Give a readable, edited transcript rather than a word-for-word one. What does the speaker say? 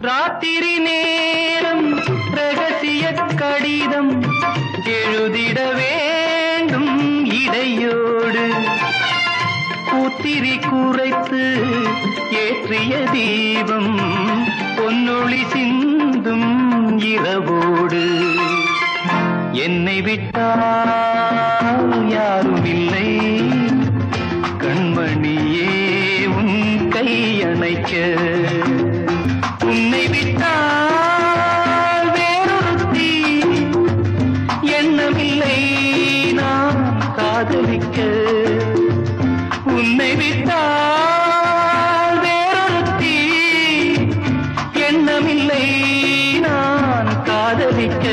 ராத்திரி நேரம் ரகசிய கடிதம் எழுதிட வேண்டும் இடையோடு கூத்திரி குறைத்து ஏற்றிய தீபம் பொன்னொளி சிந்தும் இரவோடு என்னை விட்டால் யாரும் இல்லை கண்மணியே உன் கை அணைக்க உன்னை விட்டால் வேறொருத்தி எண்ணமில்லை நான் காதலிக்க உன்னை விட்டால் வேறொருத்தி எண்ணமில்லை நான் காதலிக்க